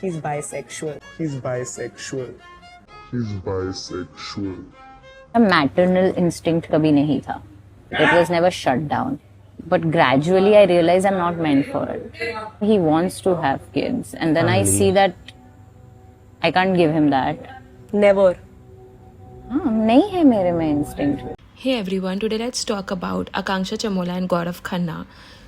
He's bisexual. He's bisexual. He's bisexual. Maternal instinct कभी नहीं था. It was never shut down. But gradually I realized I'm not meant for it. He wants to have kids. And then I see that I can't give him that. Never. नहीं है मेरे में instinct. Hey everyone, today let's talk about Akanksha Chamola and Gaurav Khanna.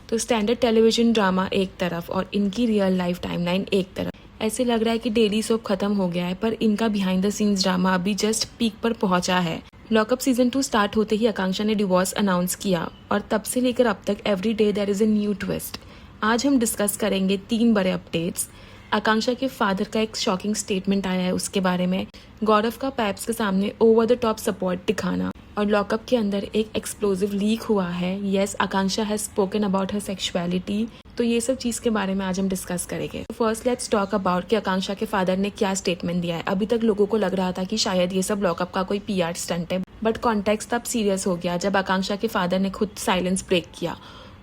तो standard television drama एक तरफ और इनकी real life timeline एक तरफ. ऐसे लग रहा है कि डेली सोप खत्म हो गया है, पर इनका बिहाइंड द सीन्स ड्रामा अभी जस्ट पीक पर पहुंचा है. लॉकअप सीजन 2 स्टार्ट होते ही आकांक्षा ने डिवोर्स अनाउंस किया और तब से लेकर अब तक every day there is a new twist. आज हम डिस्कस करेंगे 3 बड़े अपडेट्स. आकांक्षा के फादर का एक शॉकिंग स्टेटमेंट आया है उसके बारे में, गौरव का पैप्स के सामने ओवर द टॉप सपोर्ट दिखाना, और लॉकअप के अंदर एक एक्सप्लोजिव लीक हुआ है. Yes, Akanksha has spoken about her sexuality. तो ये सब चीज के बारे में आज हम डिस्कस करेंगे. फर्स्ट लेट्स टॉक अबाउट कि आकांक्षा के फादर ने क्या स्टेटमेंट दिया है. अभी तक लोगों को लग रहा था कि शायद ये सब लॉकअप का कोई पीआर स्टंट है, बट कॉन्टेक्स्ट तब सीरियस हो गया जब आकांक्षा के फादर ने खुद साइलेंस ब्रेक किया.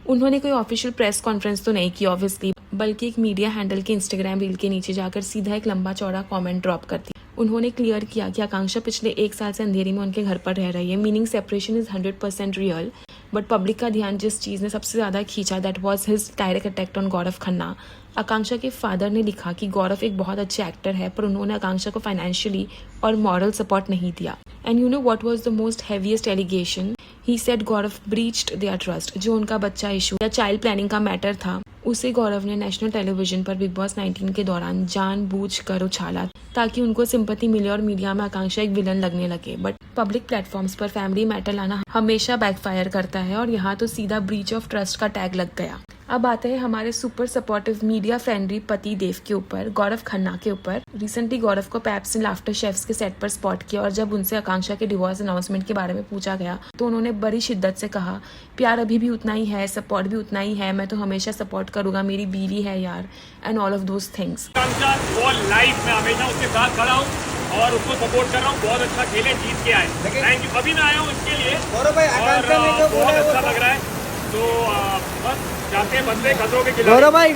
उन्होंने कोई ऑफिशियल प्रेस कॉन्फ्रेंस तो नहीं की ऑब्वियसली, बल्कि एक मीडिया हैंडल के इंस्टाग्राम रील के नीचे जाकर सीधा एक लंबा चौड़ा कमेंट ड्रॉप कर दिया. उन्होंने क्लियर किया कि आकांक्षा पिछले 1 साल से अंधेरी में उनके घर पर रह रही है, meaning separation is 100% real. But public का ध्यान जिस चीज ने सबसे ज्यादा खींचा that was his direct attack on Gaurav Khanna. Akanksha के फादर ने लिखा कि गौरव एक बहुत अच्छे एक्टर है, पर उन्होंने आकांक्षा को फाइनेंशियली और मॉरल सपोर्ट नहीं दिया. And you know what was the most heaviest allegation? He said Gaurav breached their trust. जो उनका बच्चा इशू या चाइल्ड प्लानिंग का मैटर था, उसे गौरव ने नेशनल टेलीविजन पर बिग बॉस 19 के दौरान जानबूझकर उछाला ताकि उनको सिंपैथी मिले और मीडिया में आकांक्षा एक विलन लगने लगे. बट पब्लिक प्लेटफॉर्म्स पर फैमिली मैटर लाना हमेशा बैकफायर करता है, और यहाँ तो सीधा ब्रीच ऑफ ट्रस्ट का टैग लग गया. अब आते हैं हमारे सुपर सपोर्टिव मीडिया फ्रेंडली पति देव के ऊपर, गौरव खन्ना के ऊपर. रिसेंटली गौरव को पैप्स ने लाफ्टर शेफ्स के सेट पर स्पॉट किया, और जब उनसे आकांक्षा के डिवोर्स अनाउंसमेंट के बारे में पूछा गया तो उन्होंने बड़ी शिद्दत से कहा, प्यार अभी भी उतना ही है, सपोर्ट भी उतना ही है, मैं तो हमेशा सपोर्ट करूंगा, मेरी बीवी है यार, and all of those things. Life में हमेशा उसके साथ खड़ा हूँ और उसको सपोर्ट कर रहा हूँ. बहुत अच्छा खेले, जीत के आए. Thank you. अभी मैं आया हूँ इसके लिए और बहुत अच्छा लग रहा है. तो बस जाते हैं बंदे खतरों के खिलाफ. गौरव भाई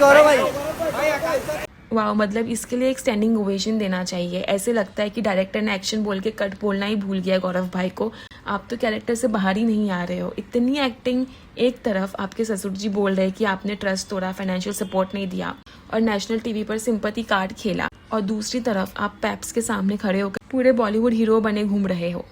वाह, मतलब इसके लिए एक स्टैंडिंग ओवेशन देना चाहिए. ऐसे लगता है कि डायरेक्टर ने एक्शन बोल के कट बोलना ही भूल गया गौरव भाई को. आप तो कैरेक्टर से बाहर ही नहीं आ रहे हो. इतनी एक्टिंग. एक तरफ आपके ससुर जी बोल रहे कि आपने ट्रस्ट तोड़ा, फाइनेंशियल सपोर्ट नहीं दिया और नेशनल टीवी पर सिंपैथी कार्ड खेला, और दूसरी तरफ आप पैप्स के सामने खड़े होकर पूरे बॉलीवुड हीरो बने घूम रहे हो.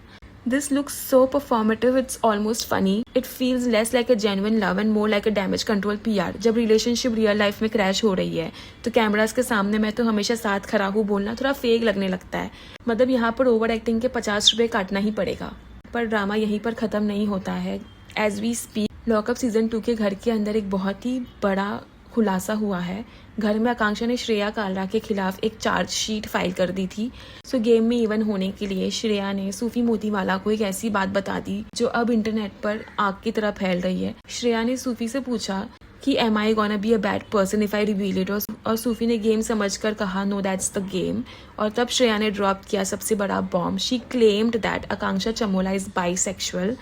This looks so performative, it's almost funny. It feels less like a genuine love and more like a damage control PR. जब रिलेशनशिप रियल लाइफ में क्रैश हो रही है तो कैमरास के सामने मैं तो हमेशा साथ खड़ा हूँ बोलना थोड़ा फेक लगने लगता है. मतलब यहाँ पर ओवर एक्टिंग के 50 रुपए काटना ही पड़ेगा. पर ड्रामा यहीं पर खत्म नहीं होता है. As we speak lockup season 2 के घर के अंदर एक बहुत ही बड़ा खुलासा हुआ है. घर में आकांक्षा ने श्रेया कालरा के खिलाफ एक चार्जशीट फाइल कर दी थी. सो गेम में इवन होने के लिए श्रेया ने सूफी मोतीवाला को एक ऐसी बात बता दी जो अब इंटरनेट पर आग की तरह फैल रही है. श्रेया ने सूफी से पूछा कि am I gonna be a bad person if I reveal it, और सूफी ने गेम समझकर कहा नो दैट्स द गेम. और तब श्रेया ने ड्रॉप किया सबसे बड़ा bomb. She claimed that Akanksha Chamola is bisexual.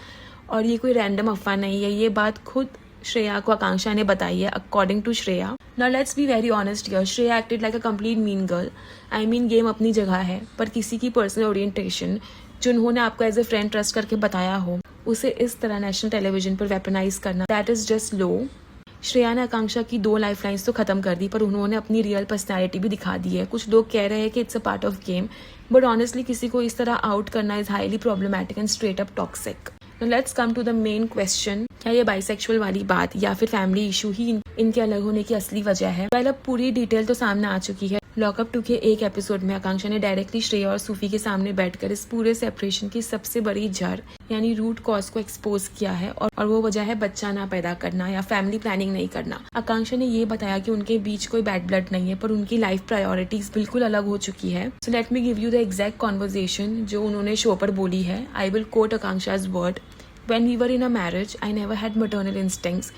और ये कोई रैंडम अफवाह नहीं है, ये बात खुद श्रेया को आकांक्षा ने बताई है. According to Shreya, now let's be very honest here, Shreya acted like a complete mean girl. I mean game अपनी जगह है, पर किसी की पर्सनल ओरिएंटेशन जो उन्होंने आपको एज ए फ्रेंड ट्रस्ट करके बताया हो, उसे इस तरह नेशनल टेलीविजन पर वेपनाइज करना, दैट इज जस्ट लो. श्रेया ने आकांक्षा की 2 लाइफ लाइन्स तो खत्म कर दी, पर उन्होंने अपनी रियल पर्सनैलिटी भी दिखा दी है. कुछ लोग कह रहे हैं कि it's a part of game, but honestly किसी को इस तरह आउट करना is highly problematic and straight up toxic. Let's come to the main question, क्या ये बाइसेक्सुअल वाली बात या फिर फैमिली इशू ही इनके अलग होने की असली वजह है? पहले अब पूरी डिटेल तो सामने आ चुकी है. लॉकअप 2 के एक एपिसोड में आकांक्षा ने डायरेक्टली श्रेया और सूफी के सामने बैठकर इस पूरे सेपरेशन की सबसे बड़ी जड़ यानी रूट कॉज को एक्सपोज किया है, और वो वजह है बच्चा ना पैदा करना या फैमिली प्लानिंग नहीं करना. आकांक्षा ने ये बताया कि उनके बीच कोई बैड ब्लड नहीं है, पर उनकी लाइफ प्रायोरिटीज बिल्कुल अलग हो चुकी है. So let me give you the exact conversation जो उन्होंने शो पर बोली है. आई विल कोट आकांक्षा's word. When we were in a marriage, I never had maternal instincts,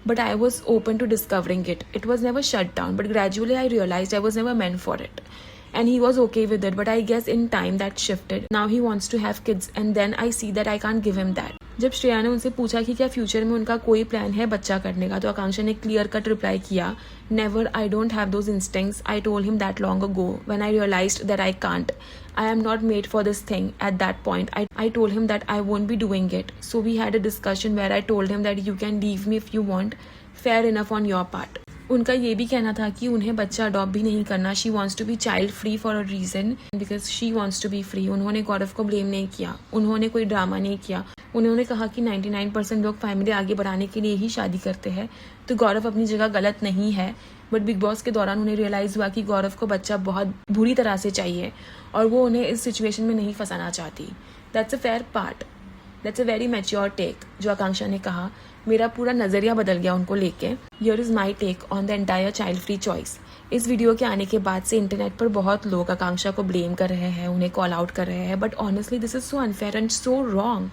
but I was open to discovering it. It was never shut down, but gradually I realized I was never meant for it. And he was okay with it, but I guess in time that shifted. Now he wants to have kids, and then I see that I can't give him that. जब श्रेया ने उनसे पूछा कि क्या future में उनका कोई plan है बच्चा करने का, तो आकांक्षा ने क्लियर कट रिप्लाई किया, never, I don't have those instincts, I told him that long ago when I realised that I can't, I am not made for this thing. At that point, I told him that I won't be doing it. So we had a discussion where I told him that you can leave me if you want. Fair enough on your part. उनका ये भी कहना था कि उन्हें बच्चा adopt भी नहीं करना. She wants to be child free for a reason because she wants to be free. उन्होंने गौरव को ब्लेम नहीं किया, उन्होंने कोई ड्रामा नहीं किया. उन्होंने कहा कि 99% लोग फैमिली आगे बढ़ाने के लिए ही शादी करते हैं, तो गौरव अपनी जगह गलत नहीं है. बट बिग बॉस के दौरान उन्हें रियलाइज़ हुआ कि गौरव को बच्चा बहुत बुरी तरह से चाहिए और वो उन्हें इस सिचुएशन में नहीं फंसाना चाहती. That's a fair part, that's a very mature take. जो आकांक्षा ने कहा, मेरा पूरा नज़रिया बदल गया उनको लेके. Here is my take on the entire child free choice. इस वीडियो के आने के बाद से इंटरनेट पर बहुत लोग आकांक्षा को ब्लेम कर रहे हैं, उन्हें कॉल आउट कर रहे हैं, but honestly this is so unfair and so wrong.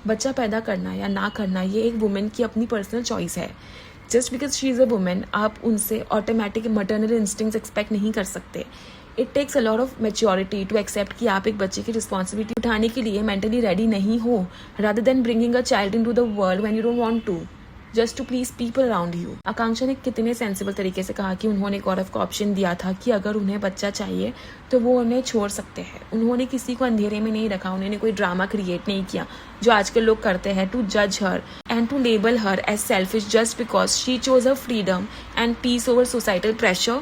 बच्चा पैदा करना या ना करना ये एक वुमेन की अपनी पर्सनल चॉइस है. Just because she is a women आप उनसे ऑटोमेटिक मटर्नल इंस्टिंक्ट्स एक्सपेक्ट नहीं कर सकते. It takes a lot of maturity to accept कि आप एक बच्चे की रिस्पॉन्सिबिलिटी उठाने के लिए मेंटली रेडी नहीं हो, rather than bringing a child into the world when you don't want to, just to please people around you. Akanksha ने कितने सेंसिबल तरीके से कहा कि उन्होंने गौरव को ऑप्शन दिया था कि अगर उन्हें बच्चा चाहिए तो वो उन्हें छोड़ सकते हैं. उन्होंने किसी को अंधेरे में नहीं रखा, उन्होंने कोई ड्रामा क्रिएट नहीं किया जो आजकल लोग करते हैं, टू जज her and to label her as selfish just because she chose her freedom and peace over societal pressure.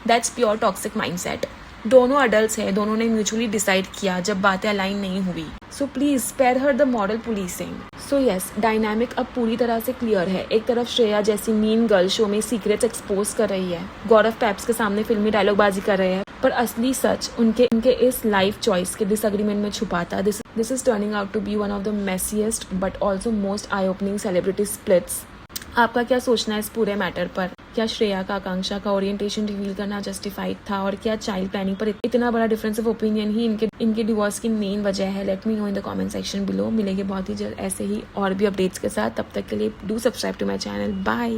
That's pure toxic mindset. दोनों अडल्ट्स हैं, दोनों ने म्यूचुअली डिसाइड किया जब बातें अलाइन नहीं हुई. So please spare her the moral policing. So yes, dynamic अब पूरी तरह से क्लियर है. एक तरफ श्रेया जैसी मीन गर्ल शो में सीक्रेट्स एक्सपोज कर रही है, गौरव पैप्स के सामने फिल्मी डायलॉगबाजी कर रहे हैं, पर असली सच उनके इस लाइफ चॉइस के डिसएग्रीमेंट में छुपाता. This is turning out to be one of the messiest but also most eye opening celebrity splits. आपका क्या सोचना है इस पूरे मैटर पर? क्या श्रेया का आकांक्षा का ओरिएंटेशन रिवील करना जस्टिफाइड था, और क्या चाइल्ड प्लानिंग पर इतना बड़ा डिफरेंस ऑफ ओपिनियन ही इनके डिवोर्स की मेन वजह है? Let me know in the comment section below. मिलेंगे बहुत ही जल्द ऐसे ही और भी अपडेट्स के साथ. तब तक के लिए do subscribe to my channel. Bye.